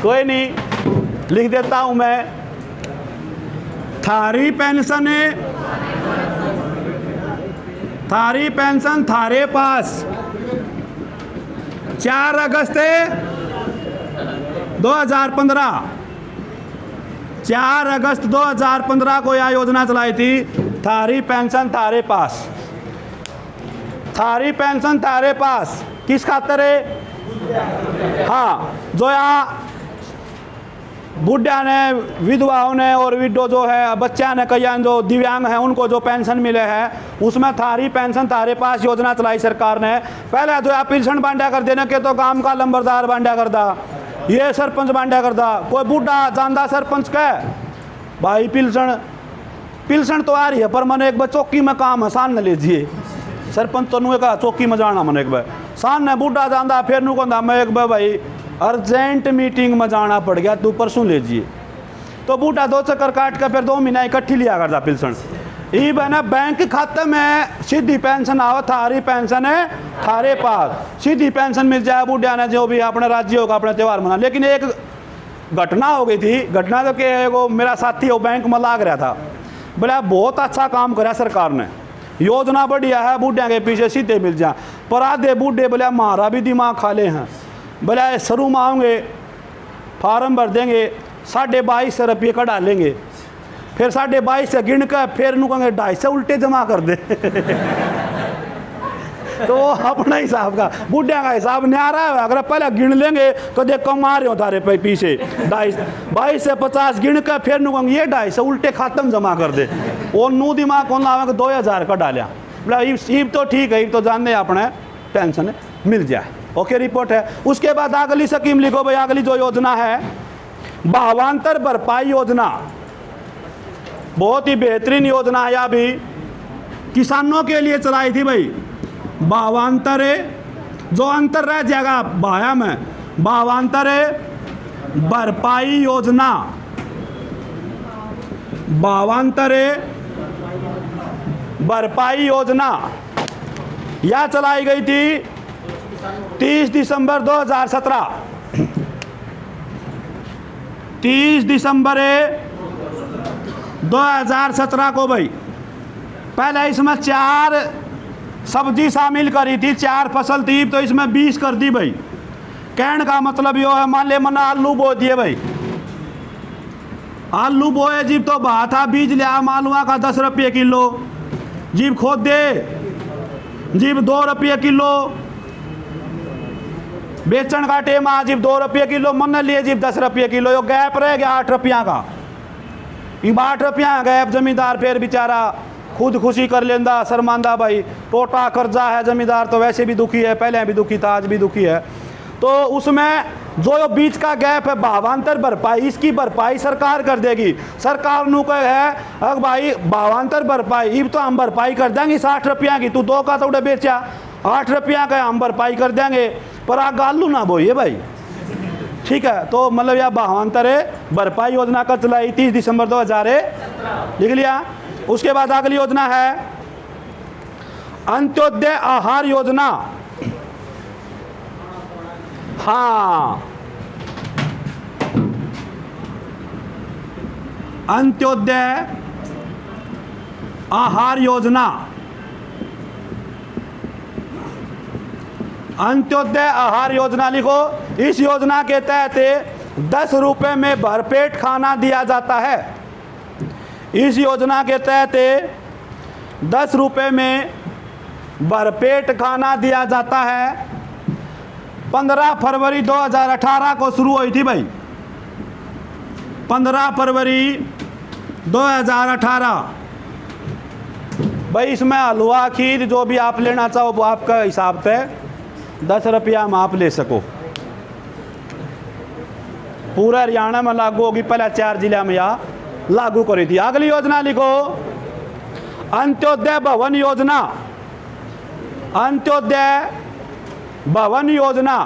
कोई नहीं, लिख देता हूं मैं। थारी पेंशन है, थारी पेंशन थारे पास 4 अगस्त 2015, 4 अगस्त 2015 को यह योजना चलाई थी। थारी पेंशन थारे पास, थारी पेंशन थारे पास किस खातर है? हाँ, जो यहाँ बुढ़िया ने, विधवाओं ने और विडो जो है बच्चा ने, कई जो दिव्यांग हैं उनको जो पेंशन मिले हैं, उसमें थारी पेंशन थारे पास योजना चलाई सरकार ने। पहले तो आप पेंशन बांटा कर देने के तो काम का लंबरदार बांटा करता, ये सरपंच बांटा करता, कोई बूढ़ा जानदा सरपंच का भाई पिलसन तो आ रही है पर मैंने एक बार चौकी में काम है सान न लीजिए, सरपंच तो नुए का चौकी में जाना मैंने एक बार सान ने बूढ़ा जानदा, फिर नु कहता मैं एक बार भाई अर्जेंट मीटिंग में जाना पड़ गया तू परसों लीजिए, तो बूढ़ा 2 चक्कर काट कर फिर 2 महीना इकट्ठी लिया करता पिलसन। ये बना बैंक खाते में सीधी पेंशन आओ, थारी पेंशन है थारे पास, सीधी पेंशन मिल जाए बूढ़िया ने जो भी अपने राज्यों का अपने त्यौहार मना। लेकिन एक घटना हो गई थी, घटना तो कि वो मेरा साथी वो बैंक में लाग रहा था, बोला बहुत अच्छा काम करा सरकार ने, योजना बढ़िया है, बूढ़िया के पीछे सीधे मिल जाए। पर आधे बूढ़े बोले हमारा भी दिमाग खाले हैं, बोले शुरू में आऊँगे फार्म भर देंगे 2250 रुपये का डालेंगे, फिर 2250 से गिन कर फिर नु कहेंगे 250 उल्टे जमा कर दे तो अपना हिसाब का बुढ़िया का हिसाब न्यारा है, अगर पहले गिन लेंगे तो देख कम आ रहे हो तारे पे पीछे 22 से 50 गिन कर फिर नु कहेंगे ये 250 उल्टे खातम जमा कर दे, और नू दिमाग कौन लावे 2000 का डालिया, बोला ईब तो ठीक है, तो जानते अपने पेंशन मिल जाए। ओके, रिपोर्ट है। उसके बाद अगली स्कीम लिखो भाई, अगली जो योजना है भावांतर भरपाई योजना, बहुत ही बेहतरीन योजना है, यह भी किसानों के लिए चलाई थी भाई। भावांतर जो अंतर रह जाएगा भाया में, भावांतर भरपाई योजना, भावांतर भरपाई योजना यह चलाई गई थी 30 दिसंबर 2017, 30 दिसंबर 2017 को भाई। पहले इसमें 4 सब्जी शामिल करी थी, 4 फसल थी, तो इसमें 20 कर दी भाई। कहने का मतलब यो है, मान ले मना आलू बो दिए भाई, आलू बोए जीब तो बहा था, बीज लिया मालुआ का 10 रुपये किलो, जीब खोद दे जीब 2 रुपये किलो, बेचन का टेमा जीब 2 रुपये किलो, मन लिए जीब 10 रुपये किलो, यो गैप रह गया 8 रुपया का। 8 रुपया गैप जमींदार फिर बेचारा खुद खुशी कर लेंदा, शर्मांदा भाई, टोटा कर्जा है, जमींदार तो वैसे भी दुखी है, पहले भी दुखी था, आज भी दुखी है। तो उसमें जो बीच का गैप है भावांतर भरपाई, इसकी भरपाई सरकार कर देगी। सरकार नु कहे है अगर भाई भावांतर भरपाई, इब तो हम भरपाई कर देंगे 60 रुपया की, तू 2 का तो बेचा 8 रुपया का हम भरपाई कर देंगे, पर आ गालू ना बोइए भाई, ठीक है। तो मतलब यह भावांतर भरपाई योजना का चलाई 30 दिसंबर 2000 लिख लिया। उसके बाद अगली योजना है अंत्योदय आहार योजना। हाँ, अंत्योदय आहार योजना, अंत्योदय आहार योजना लिखो। इस योजना के तहत 10 रुपये में भरपेट खाना दिया जाता है। इस योजना के तहत 10 रुपये में भरपेट खाना दिया जाता है। 15 फरवरी 2018 को शुरू हुई थी भाई, 15 फरवरी 2018 भाई। इसमें हलवा खीर जो भी आप लेना चाहो वो आपका हिसाब से 10 रुपया में आप ले सको। पूरा हरियाणा में लागू होगी, पहले 4 जिला में यह लागू करी थी। अगली योजना लिखो अंत्योदय भवन योजना। अंत्योदय भवन योजना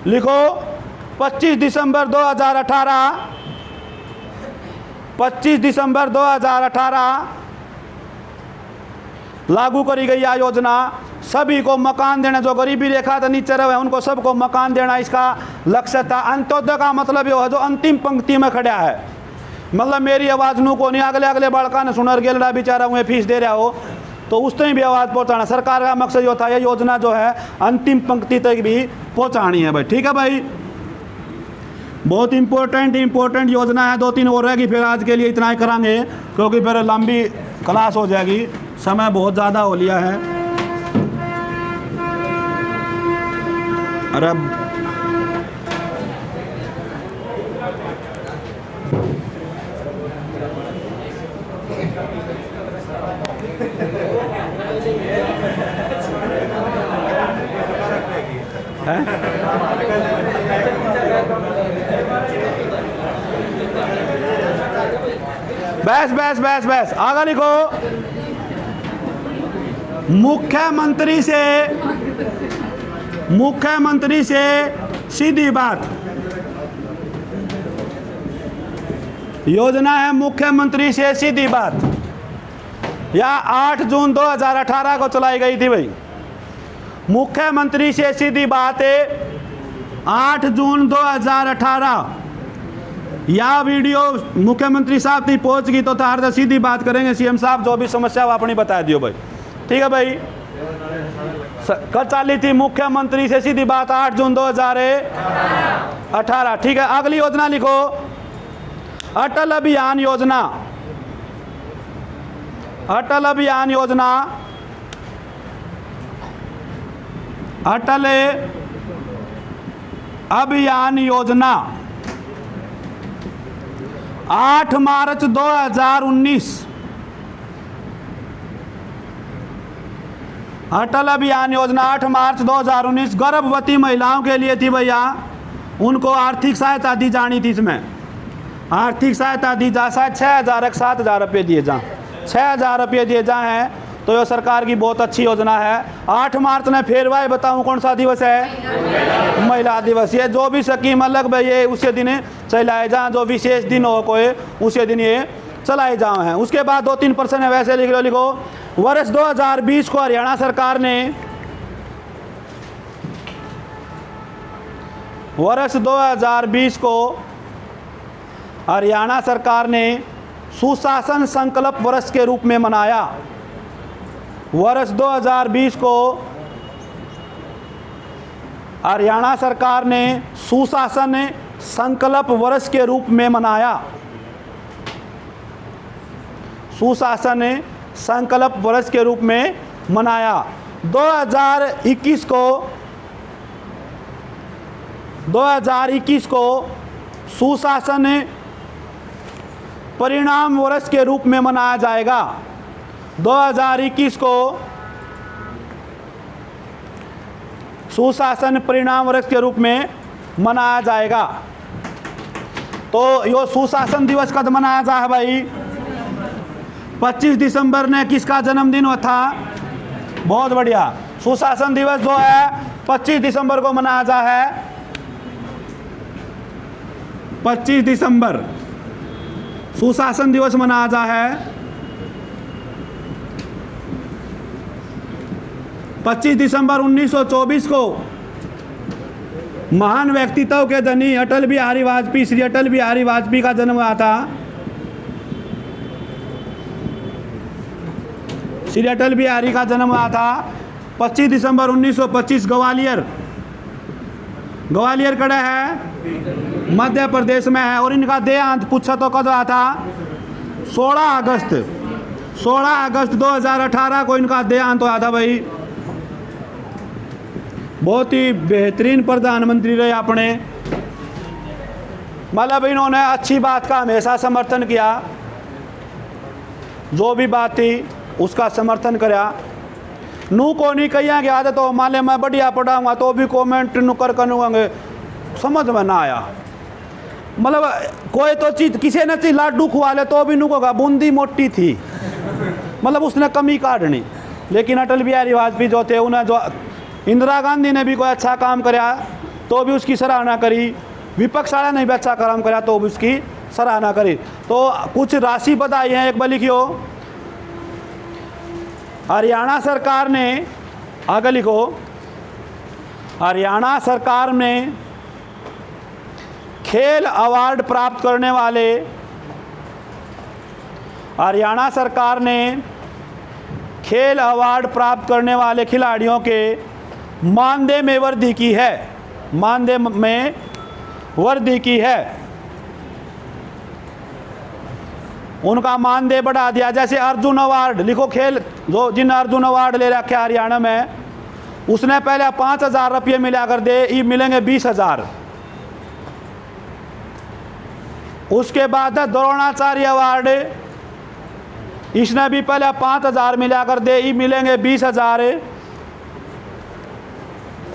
लिखो 25 दिसंबर 2018, 25 दिसंबर 2018 लागू करी गई यह योजना। सभी को मकान देना, जो गरीबी रेखा से नीचे रहे उनको सबको मकान देना इसका लक्ष्य था। अंत्योदय का मतलब यह है जो अंतिम पंक्ति में खड़ा है, मतलब मेरी आवाज़ नू को नहीं अगले अगले बड़का ने सुनर गेलड़ा बेचारा हुए फीस दे रहा हो तो उस तक भी आवाज़ पहुँचाना। सरकार का मकसद जो था ये योजना जो है अंतिम पंक्ति तक भी पहुँचानी है भाई। ठीक है भाई, बहुत इम्पोर्टेंट योजना है। 2-3 और रहेगी, फिर आज के लिए इतना ही करांगे क्योंकि फिर लंबी क्लास हो जाएगी, समय बहुत ज़्यादा हो लिया है। अरे बस आगे लिखो। मुख्यमंत्री से सीधी बात। योजना है मुख्यमंत्री से सीधी बात। यह 8 जून 2018 को चलाई गई थी भाई। मुख्यमंत्री से सीधी बात है 8 जून 2018। यह वीडियो मुख्यमंत्री साहब तक पहुंच गई तो तार सीधी बात करेंगे सीएम साहब, जो भी समस्या वो अपनी बता दियो भाई। ठीक है भाई, कल चाली थी मुख्यमंत्री से सीधी बात 8 जून 2018। ठीक है, अगली योजना लिखो, अटल अभियान योजना। अटल अभियान योजना, अटल अभियान योजना 8 मार्च 2019। अटल अभियान योजना 8 मार्च 2019 गर्भवती महिलाओं के लिए थी भैया। उनको आर्थिक सहायता दी जानी थी। इसमें आर्थिक सहायता दी जा, शायद 6,000 7,000 रुपये दिए जा, 6,000 रुपये दिए जा हैं। तो ये सरकार की बहुत अच्छी योजना है। 8 मार्च ने फिर भाई बताऊं कौन सा दिवस है? महिला दिवस। ये जो भी स्कीम अलग भाई ये उसी दिन चलाए जा, जो विशेष दिन हो कोई उसी दिन ये चलाए जा हैं। उसके बाद 2-3% है वैसे लिखो। वर्ष 2020 को हरियाणा सरकार ने, वर्ष 2020 को हरियाणा सरकार ने सुशासन संकल्प वर्ष के रूप में मनाया। वर्ष 2020 को हरियाणा सरकार ने सुशासन संकल्प वर्ष के रूप में मनाया। सुशासन संकल्प वर्ष के रूप में मनाया। 2021 को सुशासन परिणाम वर्ष के रूप में मनाया जाएगा। 2021 को सुशासन परिणाम वर्ष के रूप में मनाया जाएगा। तो यो सुशासन दिवस कब मनाया जा है भाई? 25 दिसंबर ने किसका जन्मदिन हुआ था? बहुत बढ़िया। सुशासन दिवस जो है 25 दिसंबर को मनाया जा है। 25 दिसंबर सुशासन दिवस मनाया जा है। 25 दिसंबर 1924 को महान व्यक्तित्व के धनी अटल बिहारी वाजपेयी, श्री अटल बिहारी वाजपेयी का जन्म हुआ था। श्री अटल बिहारी का जन्म हुआ था 25 दिसंबर 1925 ग्वालियर। ग्वालियर कड़ा है, मध्य प्रदेश में है। और इनका देहांत पूछा तो कब हुआ था? 16 अगस्त 2018 को इनका देहांत हुआ था भाई। बहुत ही बेहतरीन प्रधानमंत्री रहे अपने। मतलब इन्होंने अच्छी बात का हमेशा समर्थन किया, जो भी बात थी उसका समर्थन करा। नू को नहीं कहिया गया तो मान ले मैं बढ़िया पढ़ाऊँगा तो भी कमेंट नु कर करूँगे, समझ में ना आया। मतलब कोई तो चीज़ किसी ने चीज़ लाडू खुआ ले तो भी नू को बूंदी मोटी थी, मतलब उसने कमी काटनी। लेकिन अटल बिहारी वाजपेयी जो थे उन्हें, जो इंदिरा गांधी ने भी कोई अच्छा काम कराया तो भी उसकी सराहना करी, विपक्ष वाला ने भी अच्छा काम कराया तो भी उसकी सराहना करी। तो कुछ राशि बताई है, एक बार लिखियो। हरियाणा सरकार ने, आगे लिखो, हरियाणा सरकार ने खेल अवार्ड प्राप्त करने वाले हरियाणा सरकार ने खेल अवार्ड प्राप्त करने वाले खिलाड़ियों के मानदेय में वृद्धि की है। मानदेय में वृद्धि की है, उनका मानदेय बढ़ा दिया। जैसे अर्जुन अवार्ड लिखो, खेल जो जिन अर्जुन अवार्ड ले रखे हरियाणा में, उसने पहले 5,000 रुपये मिला कर दे, ये मिलेंगे 20,000। उसके बाद है द्रोणाचार्य अवार्ड, इसने भी पहले 5,000 मिला कर दे, ये मिलेंगे 20,000।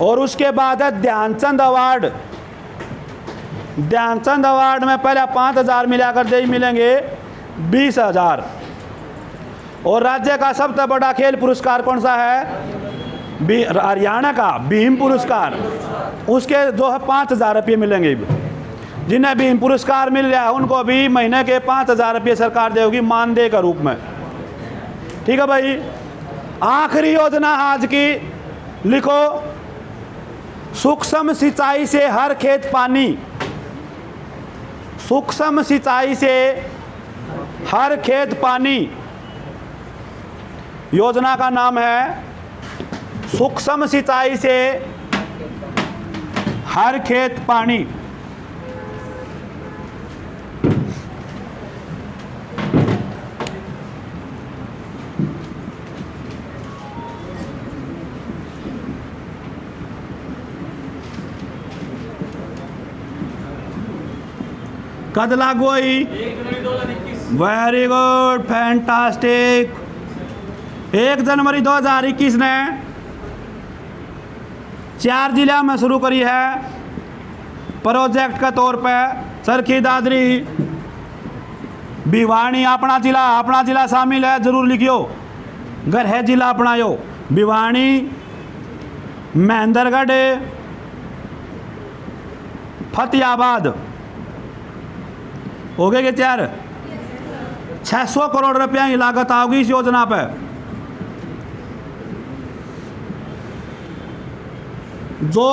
और उसके बाद है ध्यानचंद अवार्ड, ध्यानचंद अवार्ड में पहले 5,000 मिला कर दे, ये मिलेंगे 20,000। और राज्य का सबसे बड़ा खेल पुरस्कार कौन सा है? हरियाणा का भीम पुरस्कार, उसके जो है 5,000 रुपये मिलेंगे। जिन्हें भीम पुरस्कार मिल रहा है उनको भी महीने के 5,000 रुपये सरकार देगी मानदेय के रूप में। ठीक है भाई। आखिरी योजना आज की लिखो, सूक्ष्म सिंचाई से हर खेत पानी। सूक्ष्म सिंचाई से हर खेत पानी योजना का नाम है सूक्ष्म सिंचाई से हर खेत पानी। कद लागू हुई? Very good, fantastic. 1 जनवरी 2021 ने 4 जिला में शुरू करी है प्रोजेक्ट के तौर पे। चरखी दादरी, भिवानी अपना जिला शामिल है, जरूर लिखियो। अगर है जिला अपनायो, भिवानी, महेंद्रगढ़, फतेहाबाद, हो गए 4। 600 करोड़ रुपया की लागत आओगी इस योजना पे। जो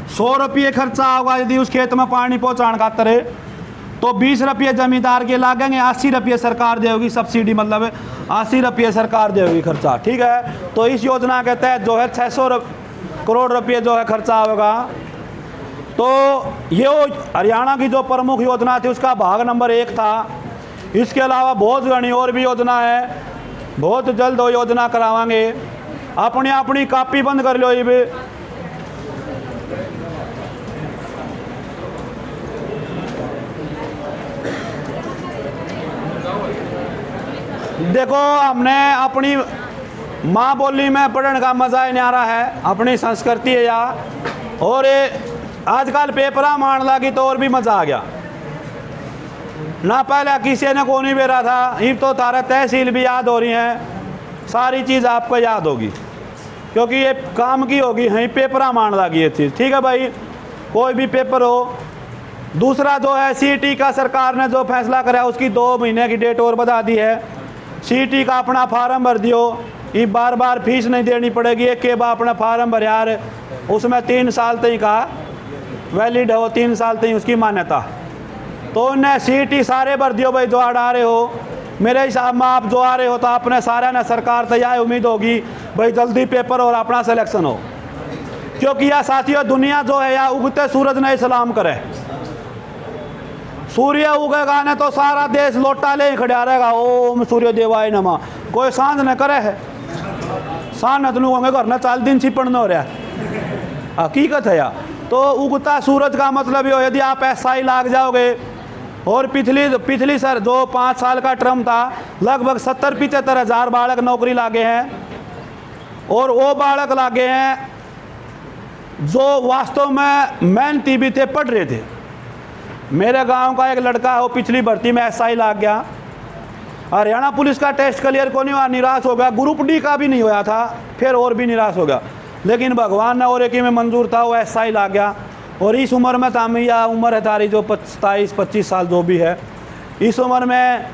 100 रुपये खर्चा होगा यदि उस खेत में पानी पहुँचाने का तरह, तो 20 रुपये जमींदार के लागेंगे, 80 रुपये सरकार देगी सब्सिडी, मतलब 80 रुपये सरकार देगी खर्चा। ठीक है। तो इस योजना के तहत जो है 600 करोड़ रुपये जो है खर्चा होगा। तो ये हरियाणा की जो प्रमुख योजना थी उसका भाग नंबर 1 था। इसके अलावा बहुत घनी और भी योजना है, बहुत जल्द वो योजना करावांगे। अपनी अपनी कॉपी बंद कर लो। ये भी देखो, हमने अपनी माँ बोली में पढ़ने का मज़ा ही नहीं आ रहा है, अपनी संस्कृति है या। और आजकल पेपरा मान लगी तो और भी मज़ा आ गया ना। पहले किसी ने को नहीं बेरा था, ये तो तारा तहसील भी याद हो रही हैं, सारी चीज़ आपको याद होगी क्योंकि ये काम की होगी। यहीं पेपरा मान लगी ये चीज़। ठीक है भाई, कोई भी पेपर हो। दूसरा जो है सीईटी का सरकार ने जो फैसला करा उसकी 2 महीने की डेट और बढ़ा दी है। सीईटी का अपना फार्म भर दियो, ये बार बार फीस नहीं देनी पड़ेगी। एक के बाद अपना फार्म भर यार, उसमें 3 साल तक का वैलिड हो, 3 साल तक उसकी मान्यता। तो उन्हें सीईटी सारे भर दियो भाई जो आ रहे हो। मेरे हिसाब में आप जो आ रहे हो तो अपने सारे ने सरकार तैयार उम्मीद होगी भाई जल्दी पेपर और अपना सिलेक्शन हो, क्योंकि यह साथियों दुनिया जो है या उगते सूरज ने सलाम करे। सूर्य उगेगा न तो सारा देश लोटा ले खड़ा रहेगा, ओम सूर्य देवाय नमः। कोई सांझ न करे है, सांझ न होंगे घर न 4 दिन छिपड़ न हो रहा, हकीकत है यार। तो उगता सूरज का मतलब ये, यदि आप एसआई लाग जाओगे और पिछली सर जो 5 साल का टर्म था लगभग 70-75 हज़ार बालक नौकरी लागे हैं। और वो बालक लागे हैं जो वास्तव में मेहनती भी थे, पढ़ रहे थे। मेरे गांव का एक लड़का है, वो पिछली भर्ती में एसआई लाग गया। हरियाणा पुलिस का टेस्ट क्लियर को नहीं हुआ, निराश हो गया। ग्रुप डी का भी नहीं होया था, फिर और भी निराश हो गया। लेकिन भगवान ने और एक ही में मंजूर था, वो एसआई लाग गया। और इस उम्र में तामिया उम्र है तारी जो 27-25 साल जो भी है, इस उम्र में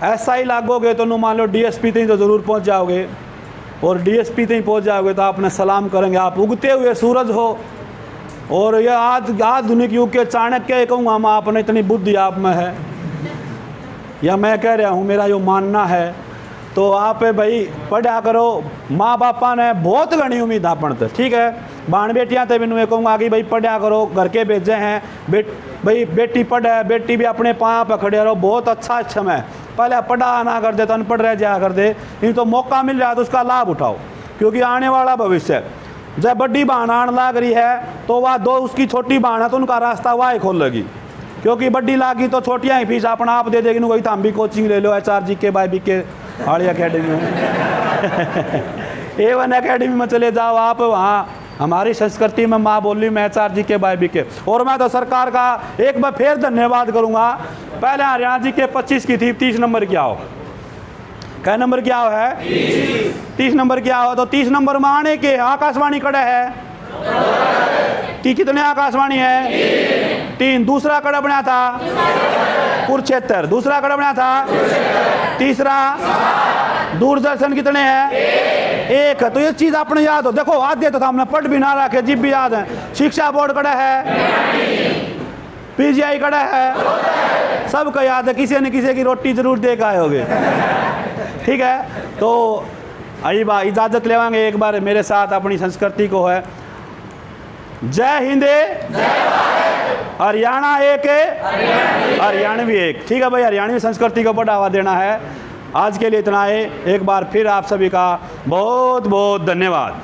एसआई लागोगे तो मान लो डीएसपी तक तो ज़रूर पहुंच जाओगे। और डीएसपी तक पहुंच जाओगे तो आपने सलाम करेंगे, आप उगते हुए सूरज हो। और ये आधुनिक युग के चाणक्य कहूँगा मैं, आपने इतनी बुद्धि आप में है, या मैं कह रहा हूँ, मेरा जो मानना है। तो आप भाई पढ़ा करो, माँ बापा ने बहुत घनी उम्मीद अपन तो, ठीक है। बाण बेटियाँ तो मैंने कहूँगा कि भाई पढ़ा करो, घर के भेजे हैं भाई बेटी पढ़े, बेटी भी अपने पाँव पर खड़े रहो, बहुत अच्छा समय। पहले पढ़ा ना कर दे तो अनपढ़ रह जाया कर दे, नहीं तो मौका मिल रहा है तो उसका लाभ उठाओ, क्योंकि आने वाला भविष्य। जब बड़ी बहन आने लग रही है तो वह दो उसकी छोटी बहन है तो उनका रास्ता वह खोल लगी, क्योंकि बड़ी लागी तो छोटियाँ ही फीस अपना आप दे देगी। कोई तो हम भी कोचिंग ले लो HRGK BYBK हाड़ी अकेडमी में A1 अकेडमी में चले जाओ आप, वहाँ हमारी संस्कृति में माँ बोली में HRGK BYBK। और मैं तो सरकार का एक बार फिर धन्यवाद करूँगा। पहले हरियाणा जी के 25 की थी, 30 नंबर क्या हो, क्या नंबर क्या हो है 30 नंबर क्या हो, तो 30 नंबर में आने के आकाशवाणी कड़ा है कि कितने आकाशवाणी है 3। दूसरा कड़ा बनाया था कुरुक्षेत्र, दूसरा कड़ा बनाया था, तीसरा दूरदर्शन कितने हैं 1। तो ये चीज़ आपने याद हो, देखो आधे तो हमने पढ़ भी ना रखे, जीप भी याद है। शिक्षा बोर्ड कड़ा है, PGI कड़ा है, सबको याद है, किसी न किसी की रोटी जरूर दे के आए होगे, ठीक है। तो आई बात इजाज़त लेवांगे एक बार मेरे साथ अपनी संस्कृति को है। जय हिंद, हरियाणा एक, हरियाणवी एक, ठीक है भाई। हरियाणवी संस्कृति को बढ़ावा देना है। आज के लिए इतना है, एक बार फिर आप सभी का बहुत बहुत धन्यवाद।